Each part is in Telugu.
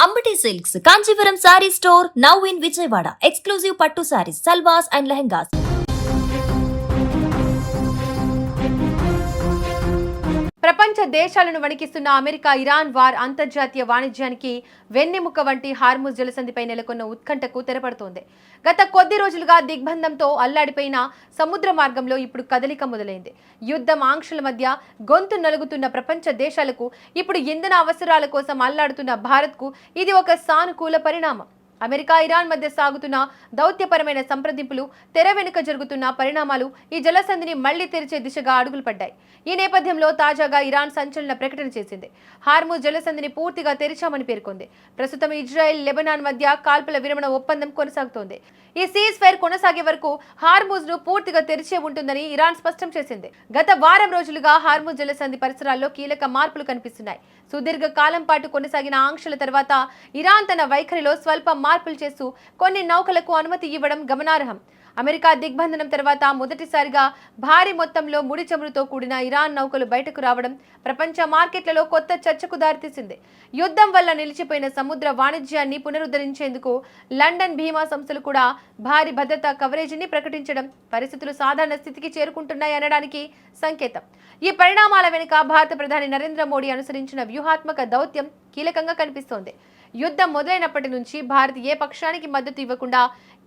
Ambati Silks, Kanchipuram Saree Store, now in Vijayawada. Exclusive Pattu Sarees, Salwas and Lehengas. ప్రపంచ దేశాలను వణికిస్తున్న అమెరికా ఇరాన్ వార్ అంతర్జాతీయ వాణిజ్యానికి వెన్నెముక వంటి హార్ముజ్ జలసంధిపై నెలకొన్న ఉత్కంఠకు తెరపడుతోంది. గత కొద్ది రోజులుగా దిగ్బంధంతో అల్లాడిపోయిన సముద్ర మార్గంలో ఇప్పుడు కదలిక మొదలైంది. యుద్ధం ఆంక్షల మధ్య గొంతు నలుగుతున్న ప్రపంచ దేశాలకు ఇప్పుడు ఇంధన అవసరాల కోసం అల్లాడుతున్న భారత్కు ఇది ఒక సానుకూల పరిణామం. అమెరికా ఇరాన్ మధ్య సాగుతున్న దౌత్యపరమైన సంప్రదింపులు తెర వెనుక జరుగుతున్న పరిణామాలు ఈ జలసంధిని మళ్లీ తెరిచే దిశగా అడుగులు పడ్డాయి. ఈ నేపథ్యంలో తాజాగా ఇరాన్ సంచలన ప్రకటన చేసింది. హార్ముజ్ జలసంధిని పూర్తిగా తెరిచామని పేర్కొంది. ప్రస్తుతం ఇజ్రాయెల్, లెబనాన్ మధ్య కాల్పుల విరమణ ఒప్పందం కొనసాగుతోంది. ఈ సీజ్ ఫైర్ కొనసాగే వరకు హార్ముజ్ ను పూర్తిగా తెరిచే ఉంటుందని ఇరాన్ స్పష్టం చేసింది. గత వారం రోజులుగా హార్ముజ్ జలసంధి పరిసరాల్లో కీలక మార్పులు కనిపిస్తున్నాయి. సుదీర్ఘ కాలం పాటు కొనసాగిన ఆంక్షల తర్వాత ఇరాన్ తన వైఖరిలో స్వల్ప మార్పులు చేస్తూ కొన్ని నౌకలకు అనుమతి ఇవ్వడం గమనార్హం. అమెరికా దిగ్బంధనం తర్వాత మొదటిసారిగా భారీ మొత్తంలో ముడి చమురుతో కూడిన ఇరాన్ నౌకలు బయటకు రావడం ప్రపంచ మార్కెట్లలో కొత్త చర్చకు దారితీసింది. యుద్ధం వల్ల నిలిచిపోయిన సముద్ర వాణిజ్యాన్ని పునరుద్ధరించేందుకు లండన్ బీమా సంస్థలు కూడా భారీ భద్రతా కవరేజీని ప్రకటించడం పరిస్థితులు సాధారణ స్థితికి చేరుకుంటున్నాయి అనడానికి సంకేతం. ఈ పరిణామాల వెనుక భారత ప్రధాని నరేంద్ర మోడీ అనుసరించిన వ్యూహాత్మక దౌత్యం కీలకంగా కనిపిస్తోంది. యుద్ధం మొదలైనప్పటి నుంచి భారత్ ఏ పక్షానికి మద్దతు ఇవ్వకుండా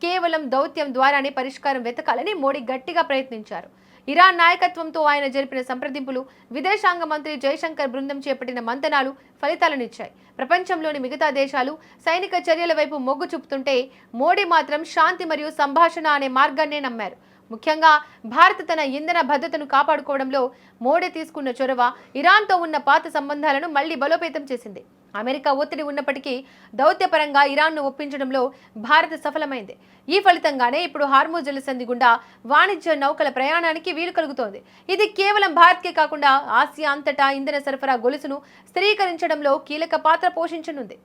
కేవలం దౌత్యం ద్వారానే పరిష్కారం వెతకాలని మోడీ గట్టిగా ప్రయత్నించారు. ఇరాన్ నాయకత్వంతో ఆయన జరిపిన సంప్రదింపులు, విదేశాంగ మంత్రి జైశంకర్ బృందం చేపట్టిన మంతనాలు ఫలితాలనిచ్చాయి. ప్రపంచంలోని మిగతా దేశాలు సైనిక చర్యల వైపు మొగ్గు చూపుతుంటే మోడీ మాత్రం శాంతి మరియు సంభాషణ అనే మార్గాన్నే నమ్మారు. ముఖ్యంగా భారత్ తన ఇంధన భద్రతను కాపాడుకోవడంలో మోడీ తీసుకున్న చొరవ ఇరాన్తో ఉన్న పాత సంబంధాలను మళ్లీ బలోపేతం చేసింది. అమెరికా ఒత్తిడి ఉన్నప్పటికీ దౌత్యపరంగా ఇరాన్ను ఒప్పించడంలో భారత్ సఫలమైంది. ఈ ఫలితంగానే ఇప్పుడు హార్ముజ్ జలసంధి గుండా వాణిజ్య నౌకల ప్రయాణానికి వీలు కలుగుతోంది. ఇది కేవలం భారత్కే కాకుండా ఆసియా అంతటా ఇంధన సరఫరా గొలుసును స్థిరీకరించడంలో కీలక పాత్ర పోషించనుంది.